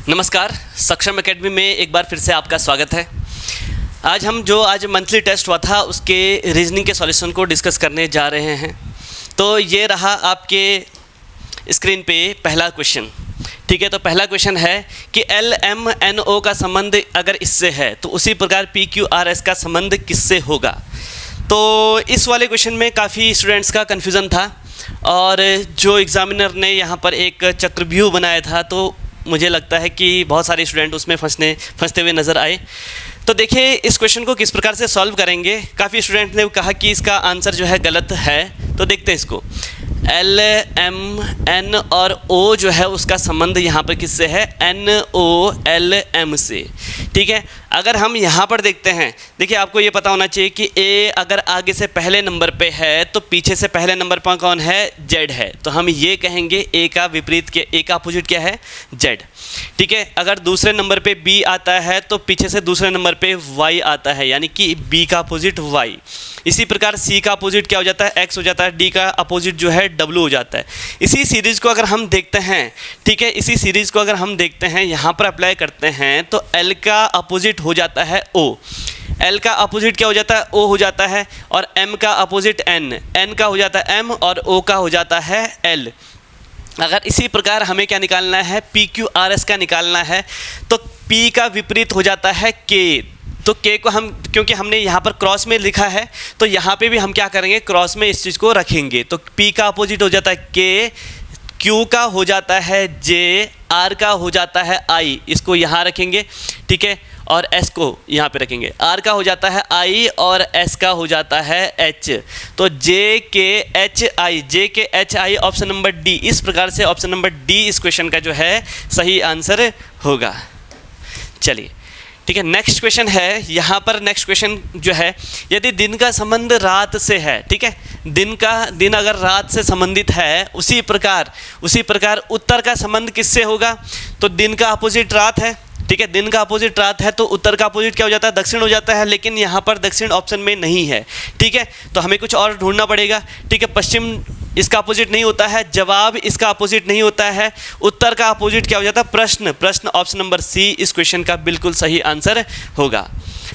नमस्कार, सक्षम एकेडमी में एक बार फिर से आपका स्वागत है। आज मंथली टेस्ट हुआ था उसके रीजनिंग के सॉल्यूशन को डिस्कस करने जा रहे हैं। तो ये रहा आपके स्क्रीन पे पहला क्वेश्चन। ठीक है, तो पहला क्वेश्चन है कि LMNO का संबंध अगर इससे है तो उसी प्रकार PQRS का संबंध किससे होगा। तो इस वाले क्वेश्चन में काफ़ी स्टूडेंट्स का कन्फ्यूज़न था और जो एग्ज़ामिनर ने यहाँ पर एक चक्रव्यूह बनाया था तो मुझे लगता है कि बहुत सारे स्टूडेंट उसमें फंसते हुए नज़र आए। तो देखिए इस क्वेश्चन को किस प्रकार से सॉल्व करेंगे। काफ़ी स्टूडेंट ने कहा कि इसका आंसर जो है गलत है, तो देखते हैं इसको। LMN और O जो है उसका संबंध यहाँ पर किससे है, NOLM से। ठीक है, अगर हम यहाँ पर देखते हैं, देखिए आपको ये पता होना चाहिए कि A अगर आगे से पहले नंबर पे है तो पीछे से पहले नंबर पर कौन है, Z है। तो हम ये कहेंगे A का विपरीत क्या, A का अपोजिट क्या है, Z। ठीक है, अगर दूसरे नंबर पे B आता है तो पीछे से दूसरे नंबर पे Y आता है, यानी कि B का अपोजिट Y। इसी प्रकार C का अपोजिट क्या हो जाता है, X हो जाता है। D का अपोजिट जो है W हो जाता है। इसी सीरीज़ को अगर हम देखते हैं, ठीक है, इसी सीरीज़ को अगर हम देखते हैं, यहाँ पर अप्लाई करते हैं तो L का अपोजिट हो जाता है O। L का अपोजिट क्या हो जाता है, O हो जाता है। और M का अपोजिट N का हो जाता है M और O का हो जाता है L। अगर इसी प्रकार हमें क्या निकालना है, PQRS का निकालना है, तो P का विपरीत हो जाता है K। तो K को हम, क्योंकि हमने यहाँ पर क्रॉस में लिखा है तो यहाँ पे भी हम क्या करेंगे, क्रॉस में इस चीज़ को रखेंगे। तो P का अपोजिट हो जाता है K, Q का हो जाता है J, R का हो जाता है I, इसको यहाँ रखेंगे। ठीक है, और S को यहाँ पे रखेंगे। R का हो जाता है I और S का हो जाता है H। तो JKHI ऑप्शन नंबर D। इस प्रकार से ऑप्शन नंबर D इस क्वेश्चन का जो है सही आंसर होगा। चलिए ठीक है, नेक्स्ट क्वेश्चन है। यहाँ पर नेक्स्ट क्वेश्चन जो है, यदि दिन का संबंध रात से है, ठीक है, दिन अगर रात से संबंधित है, उसी प्रकार उत्तर का संबंध किससे होगा। तो दिन का अपोजिट रात है, ठीक है, दिन का अपोजिट रात है तो उत्तर का अपोजिट क्या हो जाता है, दक्षिण हो जाता है। लेकिन यहाँ पर दक्षिण ऑप्शन में नहीं है। ठीक है, तो हमें कुछ और ढूंढना पड़ेगा। ठीक है, पश्चिम इसका अपोजिट नहीं होता है, जवाब इसका अपोजिट नहीं होता है, उत्तर का अपोजिट क्या हो जाता है, प्रश्न ऑप्शन नंबर C इस क्वेश्चन का बिल्कुल सही आंसर होगा।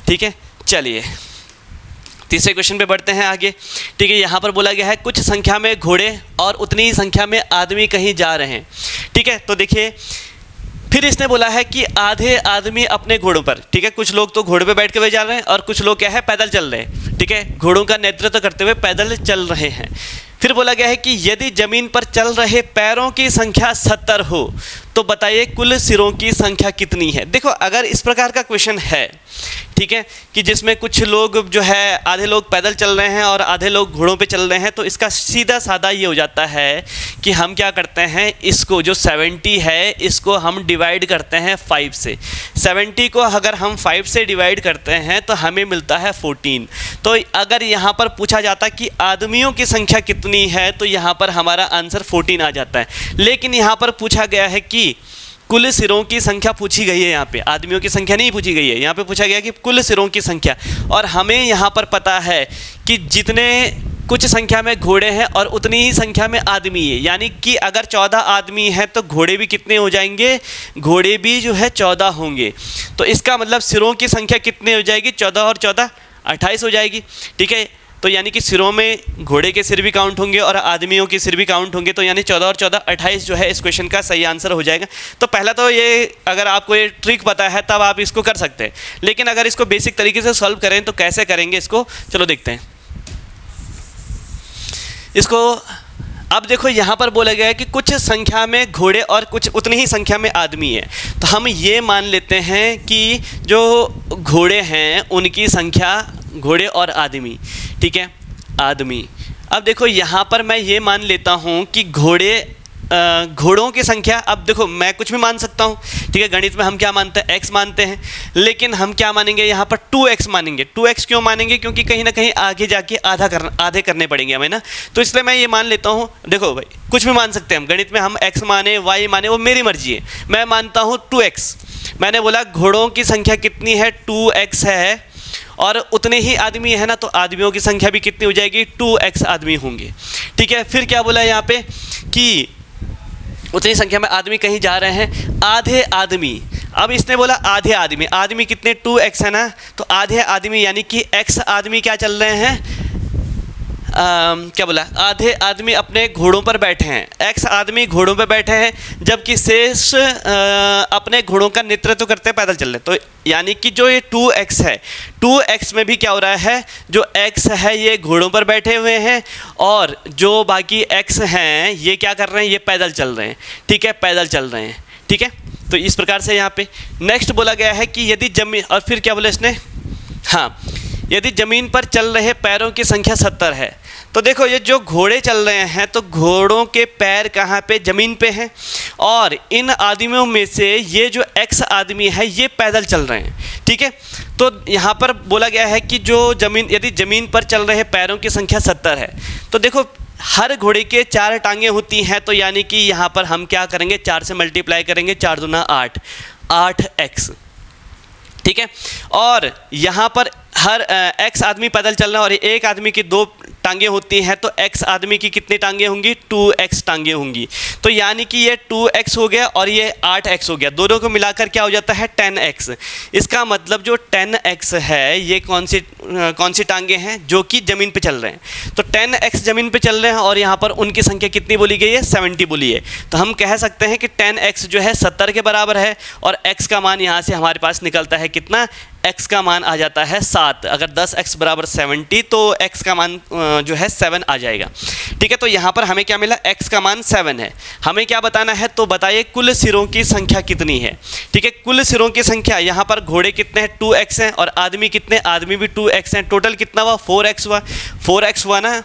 ठीक है, चलिए तीसरे क्वेश्चन पे बढ़ते हैं आगे। ठीक है, यहाँ पर बोला गया है कुछ संख्या में घोड़े और उतनी ही संख्या में आदमी कहीं जा रहे हैं। ठीक है, तो देखिए फिर इसने बोला है कि आधे आदमी अपने घोड़ों पर, ठीक है, कुछ लोग तो घोड़े पे बैठ के हुए जा रहे हैं और कुछ लोग क्या है, पैदल चल रहे हैं। ठीक है, घोड़ों का नेतृत्व करते हुए पैदल चल रहे हैं। फिर बोला गया है कि यदि जमीन पर चल रहे पैरों की संख्या 70 हो तो बताइए कुल सिरों की संख्या कितनी है। देखो अगर इस प्रकार का क्वेश्चन है, ठीक है, कि जिसमें कुछ लोग जो है, आधे लोग पैदल चल रहे हैं और आधे लोग घोड़ों पे चल रहे हैं, तो इसका सीधा साधा ये हो जाता है कि हम क्या करते हैं, इसको जो 70 है इसको हम डिवाइड करते हैं 5 से। 70 को अगर हम 5 से डिवाइड करते हैं तो हमें मिलता है 14। तो अगर यहाँ पर पूछा जाता कि आदमियों की संख्या कितनी है तो यहाँ पर हमारा आंसर 14 आ जाता है। लेकिन यहाँ पर पूछा गया है कि कुल सिरों की संख्या पूछी गई है, यहाँ पे आदमियों की संख्या नहीं पूछी गई है, यहाँ पे पूछा गया कि कुल सिरों की संख्या। और हमें यहाँ पर पता है कि जितने कुछ संख्या में घोड़े हैं और उतनी ही संख्या में आदमी है, यानी कि अगर 14 आदमी हैं तो घोड़े भी कितने हो जाएंगे, घोड़े भी जो है 14 होंगे। तो इसका मतलब सिरों की संख्या कितनी हो जाएगी, 14 और 14 28 हो जाएगी। ठीक है, तो यानी कि सिरों में घोड़े के सिर भी काउंट होंगे और आदमियों के सिर भी काउंट होंगे। तो यानी 14 और 14 28 जो है इस क्वेश्चन का सही आंसर हो जाएगा। तो पहला तो ये, अगर आपको ये ट्रिक पता है तब आप इसको कर सकते हैं, लेकिन अगर इसको बेसिक तरीके से सॉल्व करें तो कैसे करेंगे इसको, चलो देखते हैं इसको। अब देखो यहाँ पर बोला गया है कि कुछ संख्या में घोड़े और कुछ उतनी ही संख्या में आदमी है। तो हम ये मान लेते हैं कि जो घोड़े हैं उनकी संख्या, घोड़े और आदमी, ठीक है, आदमी। अब देखो यहाँ पर मैं ये मान लेता हूँ कि घोड़ों की संख्या, अब देखो मैं कुछ भी मान सकता हूँ, ठीक है, गणित में हम क्या मानते हैं, x मानते हैं, लेकिन हम क्या मानेंगे यहाँ पर 2x मानेंगे। 2x क्यों मानेंगे, क्योंकि कहीं ना कहीं आगे जाके आधे करने पड़ेंगे हमें ना, तो इसलिए मैं ये मान लेता हूँ। देखो भाई कुछ भी मान सकते हैं हम, गणित में हम x माने y माने वो मेरी मर्जी है। मैं मानता हूँ 2x। मैंने बोला घोड़ों की संख्या कितनी है, 2x है, और उतने ही आदमी है ना, तो आदमियों की संख्या भी कितनी हो जाएगी, 2x आदमी होंगे। ठीक है, फिर क्या बोला यहाँ पे कि उतनी संख्या में आदमी कहीं जा रहे हैं। आधे आदमी, अब इसने बोला आधे आदमी, आदमी कितने 2x है ना, तो आधे आदमी यानी कि x आदमी क्या चल रहे हैं, क्या बोला, आधे आदमी अपने घोड़ों पर बैठे हैं, x आदमी घोड़ों पर बैठे हैं, जबकि शेष अपने घोड़ों का नेतृत्व करते पैदल चल रहे। तो यानी कि जो ये 2x है, 2x में भी क्या हो रहा है, जो x है ये घोड़ों पर बैठे हुए हैं और जो बाकी x हैं ये क्या कर रहे हैं, ये पैदल चल रहे हैं। ठीक है, पैदल चल रहे हैं। ठीक है, तो इस प्रकार से यहाँ पे नेक्स्ट बोला गया है कि यदि जमीन, और फिर क्या बोला इसने, हाँ, यदि ज़मीन पर चल रहे पैरों की संख्या 70 है। तो देखो ये जो घोड़े चल रहे हैं तो घोड़ों के पैर कहाँ पे, ज़मीन पे हैं, और इन आदमियों में से ये जो x आदमी है ये पैदल चल रहे हैं। ठीक है, तो यहाँ पर बोला गया है कि जो ज़मीन, यदि ज़मीन पर चल रहे पैरों की संख्या 70 है, तो देखो हर घोड़े के 4 टांगें होती हैं, तो यानी कि यहाँ पर हम क्या करेंगे, 4 से मल्टीप्लाई करेंगे, 4 दूना 8, 8x। ठीक है, और यहाँ पर हर x आदमी पैदल चल रहा है और एक आदमी की 2 टांगें होती हैं, तो x आदमी की कितनी टांगें होंगी, 2x टांगें होंगी। तो यानी कि ये 2x हो गया और ये 8x हो गया, दोनों को मिलाकर क्या हो जाता है 10x। इसका मतलब जो 10x है ये कौन सी टांगें हैं, जो कि ज़मीन पे चल रहे हैं। तो 10x ज़मीन पे चल रहे हैं और यहाँ पर उनकी संख्या कितनी बोली गई है, 70 बोली है। तो हम कह सकते हैं कि 10x जो है 70 के बराबर है और x का मान यहाँ से हमारे पास निकलता है कितना, x का मान आ जाता है 7। अगर 10x बराबर 70 तो x का मान जो है 7 आ जाएगा। ठीक है, तो यहाँ पर हमें क्या मिला, x का मान 7 है। हमें क्या बताना है, तो बताइए कुल सिरों की संख्या कितनी है। ठीक है, कुल सिरों की संख्या, यहाँ पर घोड़े कितने हैं, 2x हैं, और आदमी कितने, आदमी भी 2x हैं। टोटल कितना हुआ, 4x हुआ, 4x हुआ ना,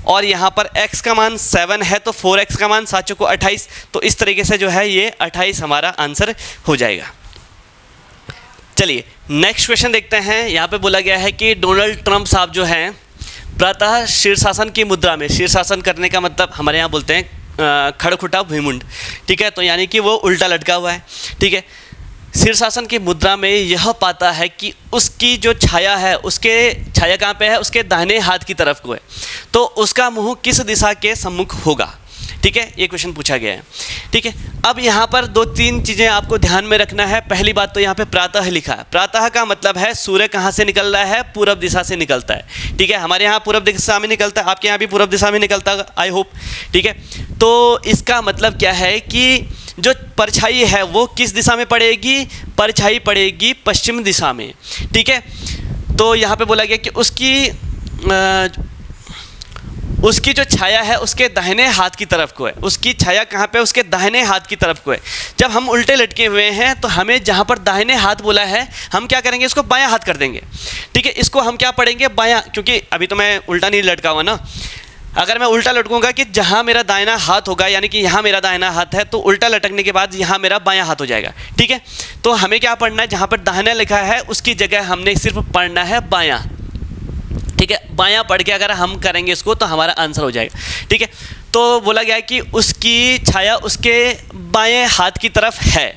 और यहाँ पर x का मान 7 है तो 4x का मान 7 को 28। तो इस तरीके से जो है ये 28 हमारा आंसर हो जाएगा। चलिए नेक्स्ट क्वेश्चन देखते हैं। यहाँ पे बोला गया है कि डोनाल्ड ट्रंप साहब जो हैं प्रातः शीर्षासन की मुद्रा में, शीर्षासन करने का मतलब हमारे यहाँ बोलते हैं खड़खुटा भुइमुंड। ठीक है, तो यानी कि वो उल्टा लटका हुआ है। ठीक है, शीर्षासन की मुद्रा में यह पाता है कि उसकी जो छाया है, उसके छाया कहाँ पे है, उसके दाहिने हाथ की तरफ को है, तो उसका मुँह किस दिशा के सम्मुख होगा। ठीक है, ये क्वेश्चन पूछा गया है। ठीक है, अब यहाँ पर 2-3 चीज़ें आपको ध्यान में रखना है। पहली बात तो यहाँ पे प्रातः लिखा है, प्रातः का मतलब है सूर्य कहाँ से निकल रहा है, पूरब दिशा से निकलता है। ठीक है, हमारे यहाँ पूरब दिशा में निकलता है, आपके यहाँ भी पूरब दिशा में निकलता है, आई होप। ठीक है, तो इसका मतलब क्या है कि जो परछाई है वो किस दिशा में पड़ेगी, परछाई पड़ेगी पश्चिम दिशा में। ठीक है, तो यहाँ पे बोला गया कि उसकी जो छाया है उसके दाहिने हाथ की तरफ को है। उसकी छाया कहाँ पे, उसके दाहिने हाथ की तरफ को है। जब हम उल्टे लटके हुए हैं तो हमें जहाँ पर दाहिने हाथ बोला है हम क्या करेंगे, इसको बायां हाथ कर देंगे। ठीक है, इसको हम क्या पढ़ेंगे, बायां, क्योंकि अभी तो मैं उल्टा नहीं लटका हुआ ना। अगर मैं उल्टा लटकूंगा कि जहाँ मेरा दाहिना हाथ होगा, यानी कि यहाँ मेरा दाहिना हाथ है, तो उल्टा लटकने के बाद यहाँ मेरा बायां हाथ हो जाएगा। ठीक है, तो हमें क्या पढ़ना है, जहाँ पर दाहिना लिखा है उसकी जगह हमने सिर्फ पढ़ना है बायां। ठीक है, बायां पढ़ के अगर हम करेंगे इसको तो हमारा आंसर हो जाएगा। ठीक है, तो बोला गया है कि उसकी छाया उसके बाएं हाथ की तरफ है।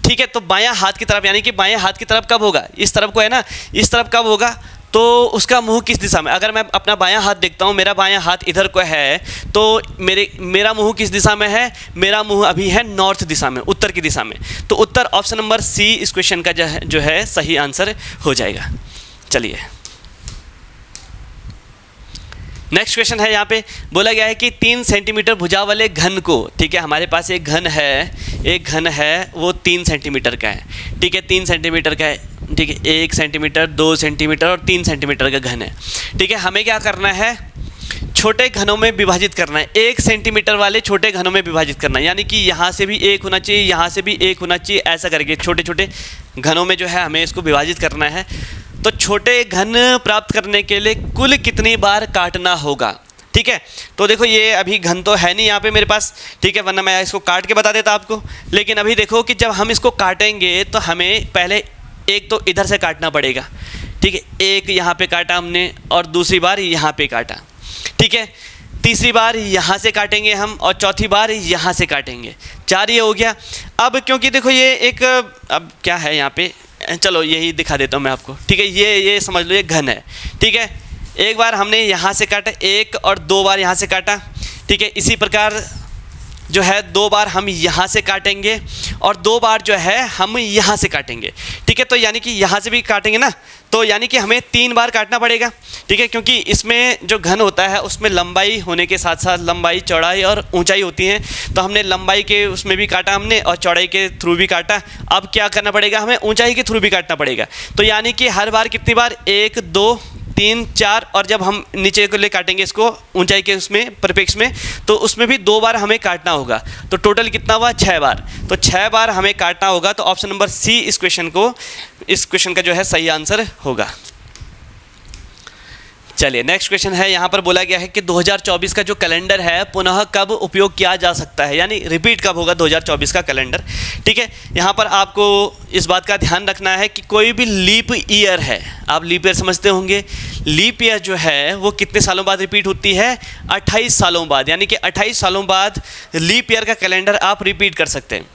ठीक है, तो बायां हाथ की तरफ, यानी कि बाएं हाथ की तरफ कब होगा, इस तरफ को है ना, इस तरफ कब होगा, तो उसका मुंह किस दिशा में, अगर मैं अपना बायां हाथ देखता हूँ, मेरा बायां हाथ इधर को है, तो मेरा मुंह किस दिशा में है, मेरा मुंह अभी है नॉर्थ दिशा में, उत्तर की दिशा में। तो उत्तर ऑप्शन नंबर सी इस क्वेश्चन का जो है सही आंसर हो जाएगा। चलिए नेक्स्ट क्वेश्चन है। यहाँ पे बोला गया है कि 3 सेंटीमीटर भुजा वाले घन को, ठीक है, हमारे पास एक घन है वो 3 सेंटीमीटर का है। ठीक है, 3 सेंटीमीटर का है। ठीक है, 1 सेंटीमीटर, 2 सेंटीमीटर और 3 सेंटीमीटर का घन है। ठीक है, हमें क्या करना है, छोटे घनों में विभाजित करना है। 1 सेंटीमीटर वाले छोटे घनों में विभाजित करना है, यानी कि यहाँ से भी 1 होना चाहिए, यहाँ से भी 1 होना चाहिए, ऐसा करके छोटे छोटे घनों में जो है हमें इसको विभाजित करना है। तो छोटे घन प्राप्त करने के लिए कुल कितनी बार काटना होगा। ठीक है, तो देखो ये अभी घन तो है नहीं यहाँ पे मेरे पास, ठीक है, वरना मैं इसको काट के बता देता आपको। लेकिन अभी देखो कि जब हम इसको काटेंगे तो हमें पहले एक तो इधर से काटना पड़ेगा। ठीक है, एक यहाँ पे काटा हमने और दूसरी बार यहाँ पे काटा। ठीक है, तीसरी बार यहाँ से काटेंगे हम और चौथी बार यहाँ से काटेंगे। 4 ये हो गया। अब क्योंकि देखो ये एक, अब क्या है यहाँ पे, चलो यही दिखा देता हूँ मैं आपको। ठीक है, ये समझ लो ये घन है। ठीक है, एक बार हमने यहाँ से काटा, 1 और 2 बार यहाँ से काटा। ठीक है, इसी प्रकार जो है 2 बार हम यहाँ से काटेंगे और 2 बार जो है हम यहाँ से काटेंगे। ठीक है, तो यानी कि यहाँ से भी काटेंगे ना, तो यानी कि हमें 3 बार काटना पड़ेगा। ठीक है, क्योंकि इसमें जो घन होता है उसमें लंबाई होने के साथ साथ लंबाई, चौड़ाई और ऊंचाई होती है। तो हमने लंबाई के उसमें भी काटा हमने और चौड़ाई के थ्रू भी काटा। अब क्या करना पड़ेगा, हमें ऊंचाई के थ्रू भी काटना पड़ेगा। तो यानी कि हर बार कितनी बार, 1 2 3 4, और जब हम नीचे को ले काटेंगे इसको ऊंचाई के उसमें परिपेक्ष में, तो उसमें भी 2 बार हमें काटना होगा। तो टोटल कितना हुआ, 6 बार। तो 6 बार हमें काटना होगा। तो ऑप्शन नंबर सी इस क्वेश्चन का जो है सही आंसर होगा। चलिए नेक्स्ट क्वेश्चन है, यहाँ पर बोला गया है कि 2024 का जो कैलेंडर है पुनः कब उपयोग किया जा सकता है, यानी रिपीट कब होगा 2024 का कैलेंडर। ठीक है, यहाँ पर आपको इस बात का ध्यान रखना है कि कोई भी लीप ईयर है, आप लीप ईयर समझते होंगे, लीप ईयर जो है वो कितने सालों बाद रिपीट होती है, 28 सालों बाद। यानी कि 28 सालों बाद लीप ईयर का कैलेंडर आप रिपीट कर सकते हैं।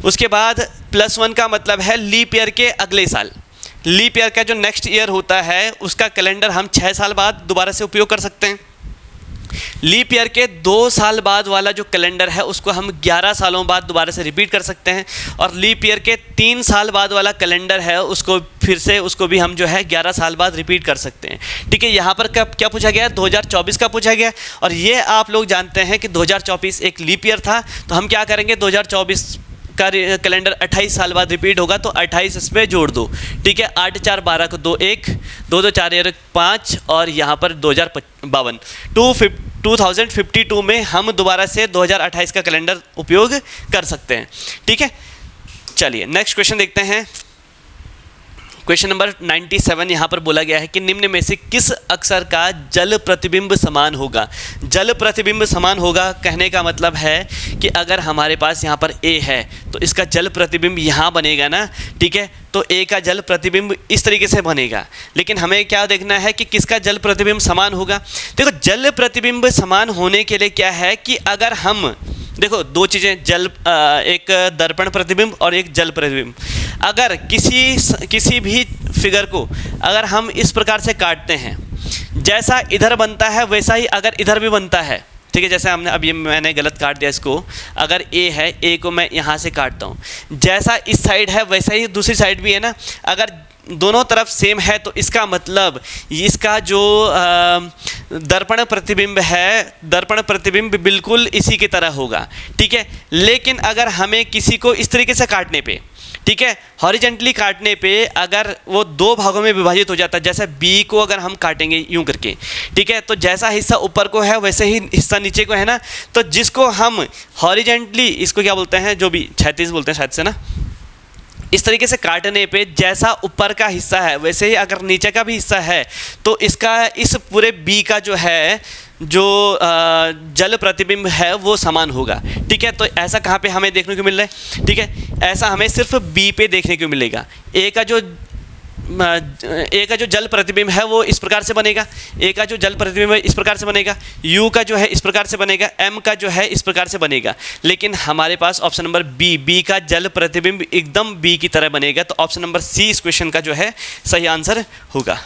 उसके बाद +1 का मतलब है लीप ईयर के अगले साल। लीप ईयर का जो नेक्स्ट ईयर होता है उसका कैलेंडर हम 6 साल बाद दोबारा से उपयोग कर सकते हैं। लीप ईयर के 2 साल बाद वाला जो कैलेंडर है उसको हम 11 सालों बाद दोबारा से रिपीट कर सकते हैं। और लीप ईयर के 3 साल बाद वाला कैलेंडर है उसको फिर से उसको भी हम जो है 11 साल बाद रिपीट कर सकते हैं। ठीक है, यहाँ पर क्या पूछा गया, 2024 का पूछा गया। और ये आप लोग जानते हैं कि 2024 एक लीप ईयर था। तो हम क्या करेंगे, 2024 का कैलेंडर 28 साल बाद रिपीट होगा तो 28 इसमें जोड़ दो। ठीक है, 8 4 12 को 2 1 2 2 4 1 5 और यहाँ पर 2052 2052 में हम दोबारा से 2028 का कैलेंडर उपयोग कर सकते हैं। ठीक है, चलिए नेक्स्ट क्वेश्चन देखते हैं। क्वेश्चन नंबर 97 यहाँ पर बोला गया है कि निम्न में से किस अक्षर का जल प्रतिबिंब समान होगा। जल प्रतिबिंब समान होगा कहने का मतलब है कि अगर हमारे पास यहाँ पर ए है तो इसका जल प्रतिबिंब यहाँ बनेगा ना। ठीक है, तो ए का जल प्रतिबिंब इस तरीके से बनेगा। लेकिन हमें क्या देखना है कि किसका जल प्रतिबिंब समान होगा। देखो, जल प्रतिबिंब समान होने के लिए क्या है कि अगर हम देखो 2 चीज़ें, एक दर्पण प्रतिबिंब और एक जल प्रतिबिंब। अगर किसी भी फिगर को अगर हम इस प्रकार से काटते हैं, जैसा इधर बनता है वैसा ही अगर इधर भी बनता है। ठीक है, जैसे हमने अब ये मैंने गलत काट दिया इसको, अगर ए है, ए को मैं यहाँ से काटता हूँ, जैसा इस साइड है वैसा ही दूसरी साइड भी है ना। अगर दोनों तरफ सेम है तो इसका मतलब इसका जो दर्पण प्रतिबिंब है, दर्पण प्रतिबिंब बिल्कुल इसी की तरह होगा। ठीक है, लेकिन अगर हमें किसी को इस तरीके से काटने पे, ठीक है, हॉरिजेंटली काटने पे अगर वो 2 भागों में विभाजित हो जाता है, जैसे बी को अगर हम काटेंगे यूं करके, ठीक है, तो जैसा हिस्सा ऊपर को है वैसे ही हिस्सा नीचे को है ना। तो जिसको हम हॉरिजेंटली, इसको क्या बोलते हैं, जो भी क्षैतिज बोलते हैं शायद से ना, इस तरीके से काटने पे जैसा ऊपर का हिस्सा है वैसे ही अगर नीचे का भी हिस्सा है तो इसका इस पूरे बी का जो है जो जल प्रतिबिंब है वो समान होगा। ठीक है, तो ऐसा कहाँ पे हमें देखने को मिल रहा है। ठीक है, ऐसा हमें सिर्फ बी पे देखने को मिलेगा। ए का जो जल प्रतिबिंब है वो इस प्रकार से बनेगा, ए का जो जल प्रतिबिंब है इस प्रकार से बनेगा, यू का जो है इस प्रकार से बनेगा, एम का जो है इस प्रकार से बनेगा। लेकिन हमारे पास ऑप्शन नंबर बी का जल प्रतिबिंब एकदम बी की तरह बनेगा। तो ऑप्शन नंबर सी इस क्वेश्चन का जो है सही आंसर होगा।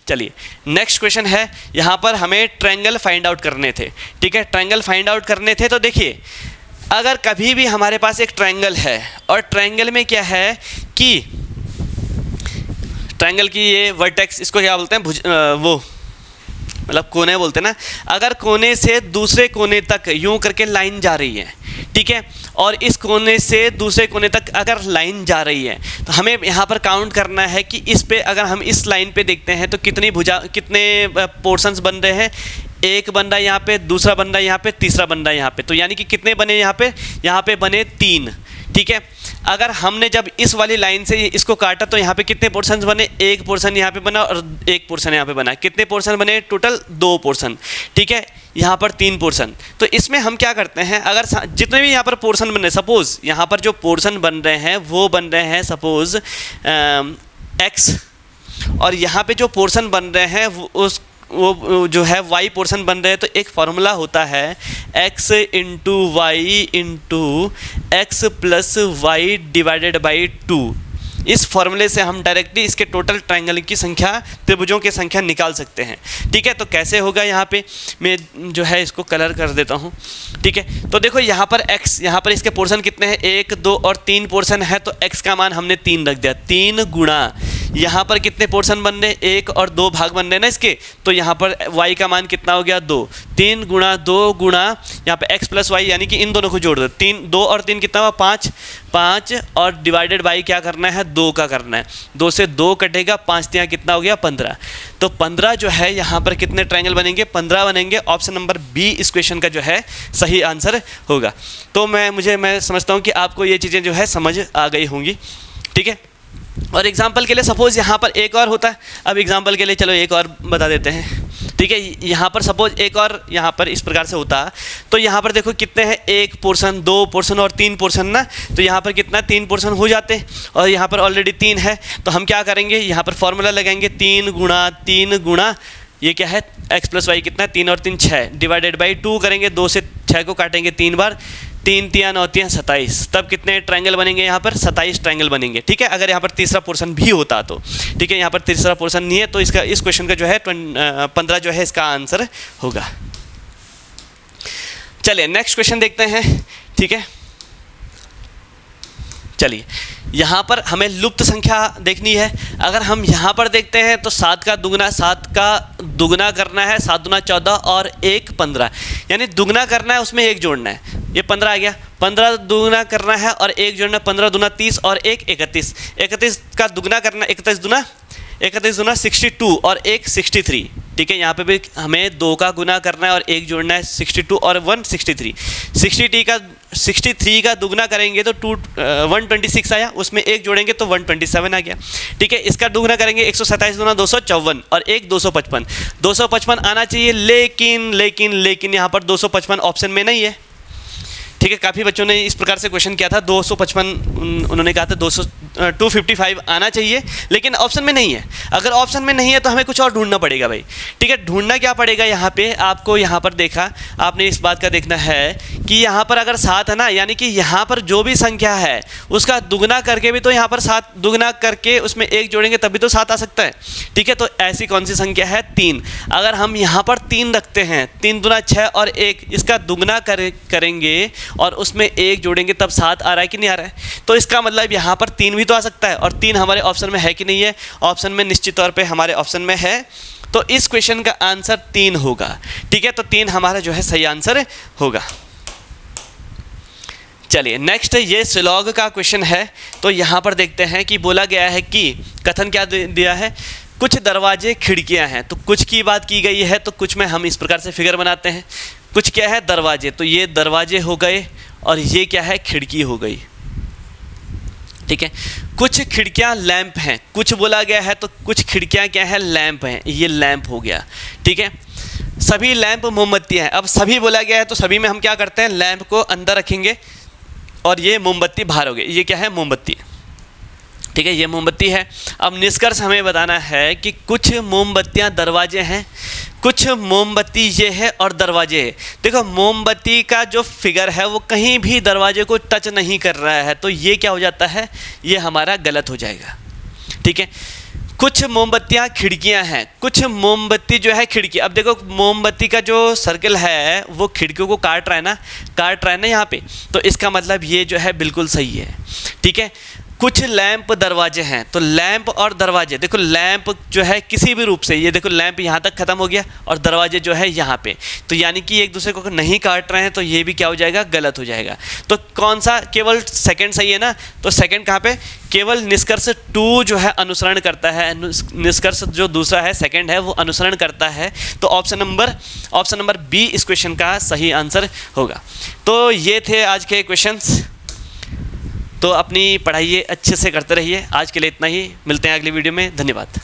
चलिए नेक्स्ट क्वेश्चन है, यहाँ पर हमें ट्रायंगल फाइंड आउट करने थे। ठीक है, ट्रायंगल फाइंड आउट करने थे। तो देखिए, अगर कभी भी हमारे पास एक ट्रायंगल है और ट्रायंगल में क्या है कि ट्रायंगल की ये वर्टेक्स, इसको क्या बोलते हैं, वो मतलब कोने बोलते हैं ना। अगर कोने से दूसरे कोने तक यूं करके लाइन जा रही है, ठीक है, और इस कोने से दूसरे कोने तक अगर लाइन जा रही है तो हमें यहाँ पर काउंट करना है कि इस पे अगर हम इस लाइन पे देखते हैं तो कितने पोर्शंस बन रहे हैं। एक बन रहा है यहाँ पे, दूसरा बन रहा है यहाँ पे, तीसरा बन रहा है यहाँ पे। तो यानी कि कितने बने यहाँ पे बने 3। ठीक है, अगर हमने जब इस वाली लाइन से इसको काटा तो यहाँ पे कितने पोर्शन बने, 1 पोर्शन यहाँ पे बना और 1 पोर्शन यहाँ पे बना। कितने पोर्शन बने टोटल, 2 पोर्शन। ठीक है, यहाँ पर 3 पोर्शन। तो इसमें हम क्या करते हैं, अगर जितने भी यहाँ पर पोर्शन बन रहे हैं, सपोज यहाँ पर जो पोर्शन बन रहे हैं वो बन रहे हैं सपोज x, और यहाँ पे जो पोर्शन बन रहे हैं वो जो है y पोर्शन बन रहे हैं। तो एक फार्मूला होता है x into y into x plus y divided by 2। इस फॉर्मूले से हम डायरेक्टली इसके टोटल ट्रायंगल की संख्या, त्रिभुजों की संख्या निकाल सकते हैं। ठीक है, तो कैसे होगा, यहाँ पे मैं जो है इसको कलर कर देता हूँ। ठीक है, तो देखो यहाँ पर x, यहाँ पर इसके पोर्शन कितने हैं, 1, 2 और 3 पोर्शन है, तो x का मान हमने 3 रख दिया। 3 गुणा यहाँ पर कितने पोर्शन बन रहे, 1 और 2 भाग बन रहे ना इसके, तो यहाँ पर y का मान कितना हो गया, 2। 3 गुणा 2 गुणा यहाँ पे x प्लस वाई, यानी कि इन दोनों को जोड़ दो। 2 और 3 कितना हुआ, 5 और डिवाइडेड बाई क्या करना है, 2 का करना है। 2 से 2 कटेगा, 5 यहाँ कितना हो गया, 15। तो 15 जो है यहाँ पर कितने ट्रायंगल बनेंगे, 15 बनेंगे। ऑप्शन नंबर बी इस क्वेश्चन का जो है सही आंसर होगा। तो मैं समझता हूँ कि आपको ये चीज़ें जो है समझ आ गई होंगी। ठीक है, और एग्जाम्पल के लिए सपोज यहाँ पर एक और होता है। अब एग्जाम्पल के लिए चलो एक और बता देते हैं। ठीक है, यहाँ पर सपोज एक और यहाँ पर इस प्रकार से होता, तो यहाँ पर देखो कितने हैं, 1 पोर्शन, 2 पोर्शन और 3 पोर्शन ना, तो यहाँ पर कितना 3 पोर्शन हो जाते हैं, और यहाँ पर ऑलरेडी 3 है। तो हम क्या करेंगे, यहाँ पर फॉर्मूला लगाएंगे, 3 गुणा ये क्या है, x प्लस वाई कितना है, 3 और 3 6, डिवाइडेड बाई 2 करेंगे। 2 से 6 को काटेंगे 3 बार, 3 3 9 3 27, तब कितने ट्रायंगल बनेंगे, यहाँ पर 27 ट्रायंगल बनेंगे। ठीक है, अगर यहाँ पर तीसरा पोर्शन भी होता तो। ठीक है, यहाँ पर तीसरा पोर्शन नहीं है, तो इसका इस क्वेश्चन का जो है 15 जो है इसका आंसर होगा। चलिए नेक्स्ट क्वेश्चन देखते हैं। ठीक है, चलिए यहाँ पर हमें लुप्त संख्या देखनी है। अगर हम यहाँ पर देखते हैं तो 7 का दुगना करना है, 7 दूना 14 और 1 15, यानी दुगना करना है, उसमें 1 जोड़ना है। ये 15 आ गया, 15 दुगना करना है और 1 जोड़ना, 15 दूना 30 और 1 31। 31 का दुगना करना, 31 दूना 62 और 1 63। ठीक है, यहाँ पे भी हमें 2 का गुना करना है और 1 जोड़ना है, 62 और 1 63। 63 का दुगना करेंगे तो 126 आया, उसमें 1 जोड़ेंगे तो 127 आ गया। ठीक है, इसका दुगना करेंगे 127 दूना 254 और 1 255। 255 आना चाहिए, लेकिन यहाँ पर 255 ऑप्शन में नहीं है। ठीक है, काफ़ी बच्चों ने इस प्रकार से क्वेश्चन किया था, 255 उन्होंने कहा था 255 आना चाहिए, लेकिन ऑप्शन में नहीं है। अगर ऑप्शन में नहीं है तो हमें कुछ और ढूंढना पड़ेगा भाई। ठीक है, ढूंढना क्या पड़ेगा, यहाँ पे आपको यहाँ पर देखा आपने इस बात का देखना है कि यहाँ पर अगर 7 है ना, यानी कि यहाँ पर जो भी संख्या है उसका दुगना करके भी तो यहाँ पर 7 दुगना करके उसमें 1 जोड़ेंगे तभी तो 7 आ सकता है। ठीक है, तो ऐसी कौन सी संख्या है, 3। अगर हम यहाँ पर 3 रखते हैं, 3 दूना 6 और 1, इसका दुगना करेंगे और उसमें 1 जोड़ेंगे तब 7 आ रहा है कि नहीं आ रहा है। तो इसका मतलब यहाँ पर 3 भी तो आ सकता है, और 3 हमारे ऑप्शन में है कि नहीं है, ऑप्शन में निश्चित तौर पे हमारे ऑप्शन में है। तो इस क्वेश्चन का आंसर 3 होगा। ठीक है, तो 3 हमारा जो है सही आंसर होगा। चलिए नेक्स्ट ये सिलॉग का क्वेश्चन है। तो यहाँ पर देखते हैं कि बोला गया है कि कथन क्या दिया है, कुछ दरवाजे खिड़कियाँ हैं। तो कुछ की बात की गई है, तो कुछ में हम इस प्रकार से फिगर बनाते हैं। कुछ क्या है, दरवाजे, तो ये दरवाजे हो गए और ये क्या है, खिड़की हो गई। ठीक है, कुछ खिड़कियां लैंप हैं, कुछ बोला गया है तो कुछ खिड़कियां क्या है, लैंप हैं, ये लैंप हो गया। ठीक है, सभी लैंप मोमबत्तियां हैं। अब सभी बोला गया है तो सभी में हम क्या करते हैं, लैंप को अंदर रखेंगे और ये मोमबत्ती बाहर हो गई। ये क्या है, मोमबत्ती। ठीक है, ये मोमबत्ती है। अब निष्कर्ष हमें बताना है कि कुछ मोमबत्तियां दरवाजे हैं, कुछ मोमबत्ती ये है और दरवाजे है। देखो मोमबत्ती का जो फिगर है वो कहीं भी दरवाजे को टच नहीं कर रहा है, तो ये क्या हो जाता है, ये हमारा गलत हो जाएगा। ठीक है, कुछ मोमबत्तियाँ खिड़कियाँ हैं, कुछ मोमबत्ती जो है खिड़की। अब देखो मोमबत्ती का जो सर्कल है वो खिड़कियों को काट रहा है ना यहाँ पे, तो इसका मतलब ये जो है बिल्कुल सही है। ठीक है, कुछ लैंप दरवाजे हैं, तो लैंप और दरवाजे, देखो लैंप जो है किसी भी रूप से, ये देखो लैंप यहाँ तक खत्म हो गया और दरवाजे जो है यहाँ पे, तो यानी कि एक दूसरे को नहीं काट रहे हैं, तो ये भी क्या हो जाएगा, गलत हो जाएगा। तो कौन सा, केवल सेकंड सही है ना, तो सेकंड कहाँ पे, केवल निष्कर्ष 2 जो है अनुसरण करता है, निष्कर्ष जो दूसरा है सेकंड है वो अनुसरण करता है। तो ऑप्शन नंबर बी इस क्वेश्चन का सही आंसर होगा। तो ये थे आज के क्वेश्चंस। तो अपनी पढ़ाई अच्छे से करते रहिए। आज के लिए इतना ही, मिलते हैं अगली वीडियो में। धन्यवाद।